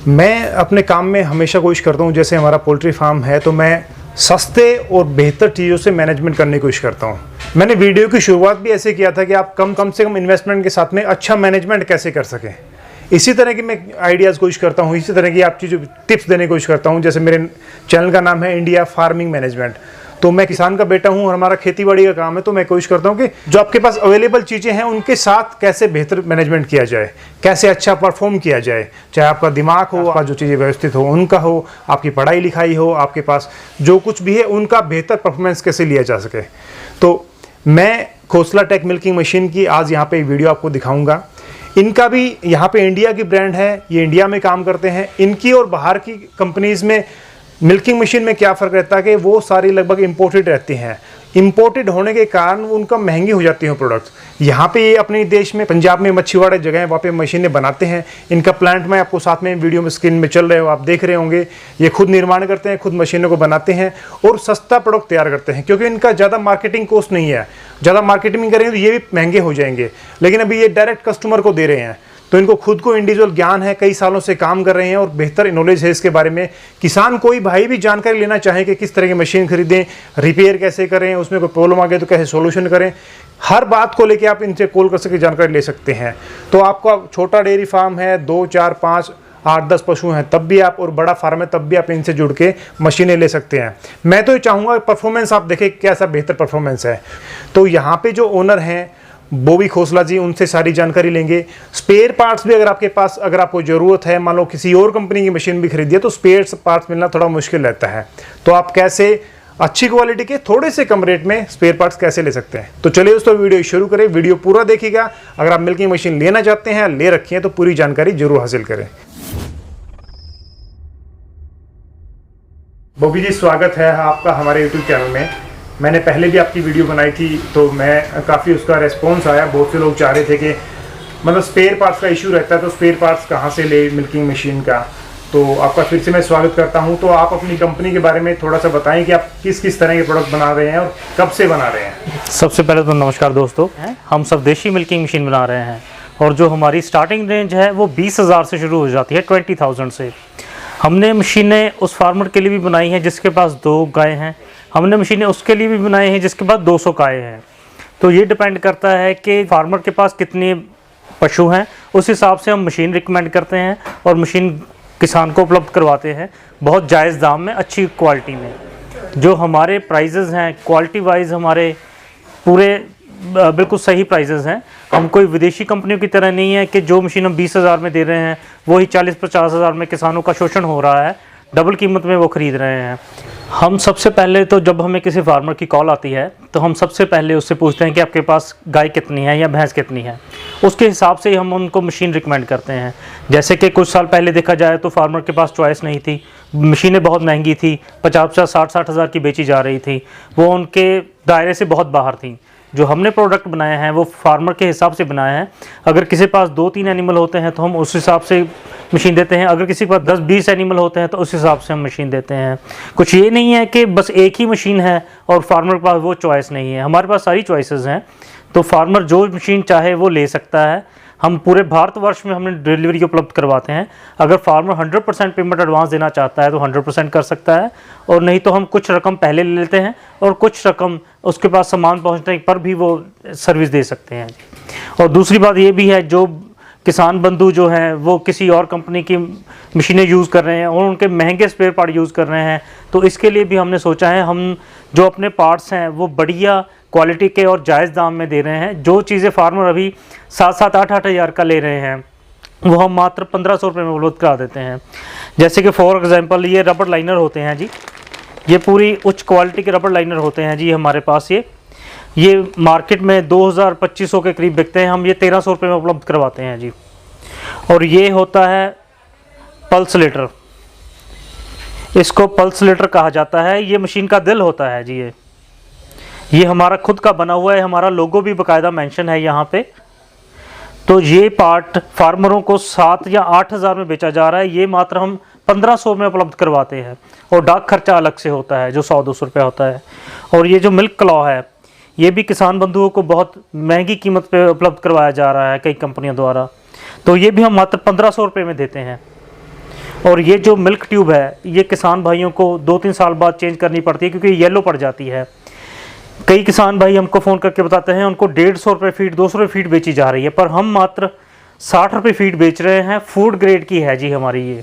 मैं अपने काम में हमेशा कोशिश करता हूँ, जैसे हमारा पोल्ट्री फार्म है तो मैं सस्ते और बेहतर चीज़ों से मैनेजमेंट करने की कोशिश करता हूँ। मैंने वीडियो की शुरुआत भी ऐसे किया था कि आप कम से कम इन्वेस्टमेंट के साथ में अच्छा मैनेजमेंट कैसे कर सकें। इसी तरह की मैं आइडियाज़ कोशिश करता हूँ, इसी तरह की आप चीज़ों टिप्स देने की कोशिश करता हूँ। जैसे मेरे चैनल का नाम है इंडिया फार्मिंग मैनेजमेंट, तो मैं किसान का बेटा हूँ और हमारा खेती बाड़ी का काम है, तो मैं कोशिश करता हूँ कि जो आपके पास अवेलेबल चीज़ें हैं उनके साथ कैसे बेहतर मैनेजमेंट किया जाए, कैसे अच्छा परफॉर्म किया जाए। चाहे आपका दिमाग हो, आपका जो चीज़ें व्यवस्थित हो उनका हो, आपकी पढ़ाई लिखाई हो, आपके पास जो कुछ भी है उनका बेहतर परफॉर्मेंस कैसे लिया जा सके। तो मैं खोसला टेक मिल्किंग मशीन की आज यहाँ पे वीडियो आपको दिखाऊंगा। इनका भी यहाँ पे इंडिया की ब्रांड है, ये इंडिया में काम करते हैं। इनकी और बाहर की कंपनीज़ में मिल्किंग मशीन में क्या फ़र्क रहता है कि वो सारी लगभग इंपोर्टेड रहती हैं। इंपोर्टेड होने के कारण उनका महंगी हो जाती हैं प्रोडक्ट्स। यहाँ पे ये अपने देश में पंजाब में मच्छीवाड़ा जगह है, वहाँ पे मशीनें बनाते हैं। इनका प्लांट मैं आपको साथ में वीडियो में स्क्रीन में चल रहे हो, आप देख रहे होंगे। ये खुद निर्माण करते हैं, खुद मशीनों को बनाते हैं और सस्ता प्रोडक्ट तैयार करते हैं, क्योंकि इनका ज़्यादा मार्केटिंग कॉस्ट नहीं है। ज़्यादा मार्केटिंग करेंगे तो ये भी महंगे हो जाएंगे, लेकिन अभी ये डायरेक्ट कस्टमर को दे रहे हैं। तो इनको खुद को इंडिविजुअल ज्ञान है, कई सालों से काम कर रहे हैं और बेहतर नॉलेज है इसके बारे में। किसान कोई भाई भी जानकारी लेना चाहे कि किस तरह की मशीन खरीदें, रिपेयर कैसे करें, उसमें कोई प्रॉब्लम आ गया तो कैसे सोल्यूशन करें, हर बात को लेके आप इनसे कॉल कर सके जानकारी ले सकते हैं। तो आपका छोटा डेयरी फार्म है, 2, 4, 5, 8, 10 पशु हैं तब भी आप, और बड़ा फार्म है तब भी आप इनसे जुड़ के मशीनें ले सकते हैं। मैं तो ये चाहूँगा परफॉर्मेंस आप देखें कैसा बेहतर परफॉर्मेंस है। तो यहाँ पे जो ओनर हैं बॉबी खोसला जी, उनसे सारी जानकारी लेंगे। स्पेयर पार्ट्स भी अगर आपके पास, अगर आपको ज़रूरत है, मान लो किसी और कंपनी की मशीन भी खरीदी है तो स्पेयर पार्ट्स मिलना थोड़ा मुश्किल रहता है। तो आप कैसे अच्छी क्वालिटी के थोड़े से कम रेट में स्पेयर पार्ट्स कैसे ले सकते हैं। तो चलिए दोस्तों वीडियो शुरू करें, वीडियो पूरा देखिएगा। अगर आप मिल्किंग मशीन लेना चाहते हैं, ले रखी है, तो पूरी जानकारी जरूर हासिल करें। बॉबी जी, स्वागत है आपका हमारे यूट्यूब चैनल में। मैंने पहले भी आपकी वीडियो बनाई थी तो मैं काफ़ी उसका रेस्पॉन्स आया। बहुत से लोग चाह रहे थे कि मतलब स्पेयर पार्ट्स का इशू रहता है, तो स्पेयर पार्ट्स कहाँ से ले मिल्किंग मशीन का। तो आपका फिर से मैं स्वागत करता हूँ। तो आप अपनी कंपनी के बारे में थोड़ा सा बताएं कि आप किस किस तरह के प्रोडक्ट बना रहे हैं और कब से बना रहे हैं। सबसे पहले तो नमस्कार दोस्तों, हम स्वदेशी मिल्किंग मशीन बना रहे हैं और जो हमारी स्टार्टिंग रेंज है वो 20,000 से शुरू हो जाती है, 20,000 से। हमने मशीनें उस फार्मर के लिए भी बनाई हैं जिसके पास 2 गाय हैं, हमने मशीनें उसके लिए भी बनाई हैं जिसके पास 200 गाय हैं। तो ये डिपेंड करता है कि फार्मर के पास कितने पशु हैं, उस हिसाब से हम मशीन रिकमेंड करते हैं और मशीन किसान को उपलब्ध करवाते हैं बहुत जायज़ दाम में, अच्छी क्वालिटी में। जो हमारे प्राइजेज़ हैं क्वालिटी वाइज हमारे पूरे बिल्कुल सही प्राइजेज़ हैं। हम कोई विदेशी कंपनियों की तरह नहीं है कि जो मशीन हम 20,000 में दे रहे हैं वही 40-50 हज़ार में किसानों का शोषण हो रहा है, डबल कीमत में वो ख़रीद रहे हैं। हम सबसे पहले तो जब हमें किसी फार्मर की कॉल आती है तो हम सबसे पहले उससे पूछते हैं कि आपके पास गाय कितनी है या भैंस कितनी है। उसके हिसाब से ही हम उनको मशीन रिकमेंड करते हैं। जैसे कि कुछ साल पहले देखा जाए तो फार्मर के पास चॉइस नहीं थी, मशीनें बहुत महंगी थी, 50-60 हज़ार की बेची जा रही थी, वो उनके दायरे से बहुत बाहर थी। जो हमने प्रोडक्ट बनाए हैं वो फार्मर के हिसाब से बनाए हैं। अगर किसी के पास 2-3 एनिमल होते हैं तो हम उस हिसाब से मशीन देते हैं, अगर किसी के पास 10-20 एनिमल होते हैं तो उस हिसाब से हम मशीन देते हैं। कुछ ये नहीं है कि बस एक ही मशीन है और फार्मर के पास वो चॉइस नहीं है, हमारे पास सारी चॉइसेस हैं। तो फार्मर जो मशीन चाहे वो ले सकता है। हम पूरे भारतवर्ष में हमने डिलीवरी उपलब्ध करवाते हैं। अगर फार्मर 100% पेमेंट एडवांस देना चाहता है तो 100% कर सकता है, और नहीं तो हम कुछ रकम पहले ले लेते हैं और कुछ रकम उसके पास सामान पहुंचने पर भी वो सर्विस दे सकते हैं। और दूसरी बात ये भी है, जो किसान बंधु जो हैं वो किसी और कंपनी की मशीनें यूज़ कर रहे हैं और उनके महंगे स्पेयर पार्ट यूज़ कर रहे हैं, तो इसके लिए भी हमने सोचा है हम जो अपने पार्ट्स हैं वो बढ़िया क्वालिटी के और जायज़ दाम में दे रहे हैं। जो चीज़ें फार्मर अभी 7-8 हज़ार का ले रहे हैं वो हम मात्र 1500 रुपये में उपलब्ध करा देते हैं। जैसे कि फॉर एग्जांपल ये रबर लाइनर होते हैं जी, ये पूरी उच्च क्वालिटी के रबर लाइनर होते हैं जी हमारे पास। ये मार्केट में 2000-2500 के करीब बिकते हैं, हम ये 1300 रुपये में उपलब्ध करवाते हैं जी। और ये होता है पल्स लेटर, इसको पल्स लेटर कहा जाता है। ये मशीन का दिल होता है जी। ये हमारा खुद का बना हुआ है, हमारा लोगो भी बाकायदा मेंशन है यहाँ पे। तो ये पार्ट फार्मरों को 7 या 8 हज़ार में बेचा जा रहा है, ये मात्र हम 1500 में उपलब्ध करवाते हैं। और डाक खर्चा अलग से होता है जो 100-200 रुपये होता है। और ये जो मिल्क क्लॉ है ये भी किसान बंधुओं को बहुत महंगी कीमत पे उपलब्ध करवाया जा रहा है कई कंपनियों द्वारा, तो ये भी हम मात्र 1500 रुपये में देते हैं। और ये जो मिल्क ट्यूब है ये किसान भाइयों को 2-3 साल बाद चेंज करनी पड़ती है, क्योंकि येलो पड़ जाती है। कई किसान भाई हमको फ़ोन करके बताते हैं उनको 150 रुपये फीट, 200 रुपये फीट बेची जा रही है, पर हम मात्र 60 रुपये फीट बेच रहे हैं। फूड ग्रेड की है जी हमारी ये।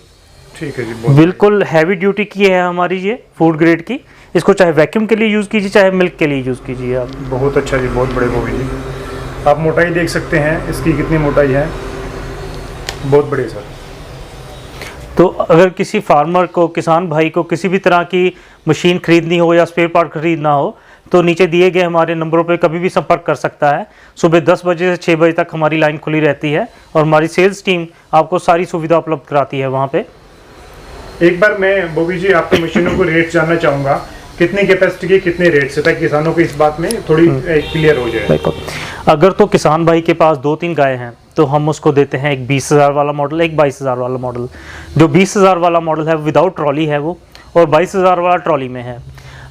ठीक है जी, बिल्कुल हैवी ड्यूटी की है हमारी ये, फूड ग्रेड की। इसको चाहे वैक्यूम के लिए यूज़ कीजिए, चाहे मिल्क के लिए यूज़ कीजिए आप। बहुत अच्छा जी, बहुत बड़े बॉबी जी। आप मोटाई देख सकते हैं इसकी, कितनी मोटाई है, बहुत बड़ी सर। तो अगर किसी फार्मर को, किसान भाई को किसी भी तरह की मशीन खरीदनी हो या स्पेयर पार्ट खरीदना हो तो नीचे दिए गए हमारे नंबरों पे कभी भी संपर्क कर सकता है। सुबह 10 बजे से 6 बजे तक हमारी लाइन खुली रहती है और हमारी सेल्स टीम आपको सारी सुविधा उपलब्ध कराती है वहाँ पे। एक बार मैं बॉबी जी आपकी मशीनों को रेट जानना चाहूँगा, कितनी कैपेसिटी के कितने रेट से, ताकि किसानों को इस बात में थोड़ी क्लियर हो जाए। देखो, अगर तो किसान भाई के पास 2-3 गाय हैं तो हम उसको देते हैं एक 20,000 वाला मॉडल, एक 22,000 वाला मॉडल। जो 20,000 वाला मॉडल है विदाउट ट्रॉली है वो, और 22,000 वाला ट्रॉली में है।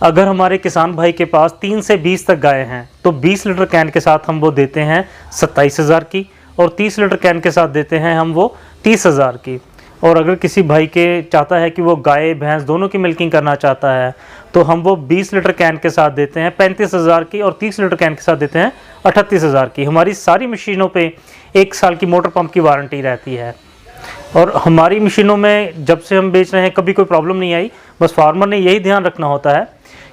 अगर हमारे किसान भाई के पास 3 से 20 तक गाय हैं तो 20 लीटर कैन के साथ हम वो देते हैं 27,000 की, और 30 लीटर कैन के साथ देते हैं हम वो 30,000 की। और अगर किसी भाई के चाहता है कि वो गाय भैंस दोनों की मिल्किंग करना चाहता है तो हम वो 20 लीटर कैन के साथ देते हैं 35,000 की, और 30 लीटर कैन के साथ देते हैं 38,000 की। हमारी सारी मशीनों पे 1 साल की मोटर पंप की वारंटी रहती है, और हमारी मशीनों में जब से हम बेच रहे हैं कभी कोई प्रॉब्लम नहीं आई। बस फार्मर ने यही ध्यान रखना होता है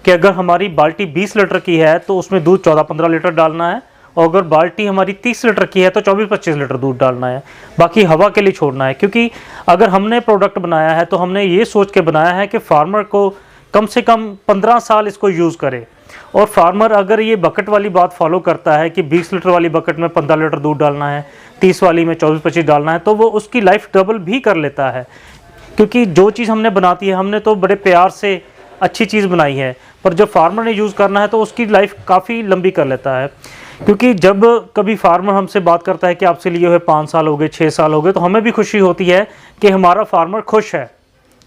कि अगर हमारी बाल्टी 20 लीटर की है तो उसमें दूध 14-15 लीटर डालना है, और अगर बाल्टी हमारी 30 लीटर की है तो 24-25 लीटर दूध डालना है, बाकी हवा के लिए छोड़ना है। क्योंकि अगर हमने प्रोडक्ट बनाया है तो हमने ये सोच के बनाया है कि फार्मर को कम से कम 15 साल इसको यूज़ करे। और फार्मर अगर ये बकेट वाली बात फॉलो करता है कि 20 लीटर वाली बकेट में 15 लीटर दूध डालना है, 30 वाली में 24-25 डालना है, तो वो उसकी लाइफ डबल भी कर लेता है। क्योंकि जो चीज़ हमने बनाती है, हमने तो बड़े प्यार से अच्छी चीज़ बनाई है, पर जब फार्मर ने यूज़ करना है तो उसकी लाइफ काफ़ी लंबी कर लेता है। क्योंकि जब कभी फार्मर हमसे बात करता है कि आपसे लिए हुए 5 साल हो गए, 6 साल हो गए, तो हमें भी खुशी होती है कि हमारा फार्मर खुश है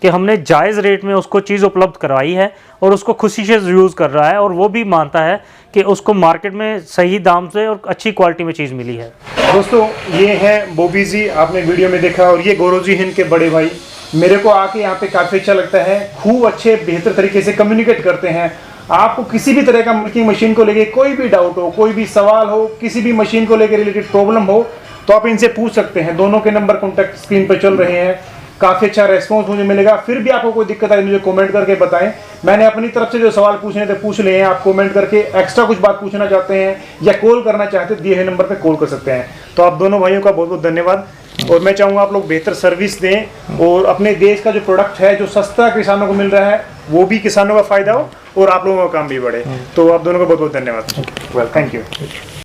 कि हमने जायज़ रेट में उसको चीज़ उपलब्ध करवाई है और उसको खुशी से यूज़ कर रहा है, और वो भी मानता है कि उसको मार्केट में सही दाम से और अच्छी क्वालिटी में चीज़ मिली है। दोस्तों, ये है बॉबी जी, आपने वीडियो में देखा, और ये गौरव जी हैं इनके बड़े भाई। मेरे को आके यहाँ पे काफ़ी अच्छा लगता है, खूब अच्छे बेहतर तरीके से कम्युनिकेट करते हैं। आपको किसी भी तरह का मिल्किंग मशीन को लेके कोई भी डाउट हो, कोई भी सवाल हो, किसी भी मशीन को लेकर रिलेटेड प्रॉब्लम हो तो आप इनसे पूछ सकते हैं। दोनों के नंबर कॉन्टैक्ट स्क्रीन पर चल रहे हैं। काफ़ी अच्छा रेस्पॉन्स मुझे मिलेगा। फिर भी आपको कोई दिक्कत आए मुझे कमेंट करके बताएं। मैंने अपनी तरफ से जो सवाल पूछने थे पूछ लिए हैं। आप कमेंट करके एक्स्ट्रा कुछ बात पूछना चाहते हैं या कॉल करना चाहते हैं, दिए हुए नंबर पे कॉल कर सकते हैं। तो आप दोनों भाइयों का बहुत बहुत धन्यवाद, और मैं चाहूँगा आप लोग बेहतर सर्विस दें और अपने देश का जो प्रोडक्ट है जो सस्ता किसानों को मिल रहा है वो भी किसानों का फ़ायदा हो और आप लोगों का काम भी बढ़े। तो आप दोनों का बहुत बहुत धन्यवाद। Well, thank you.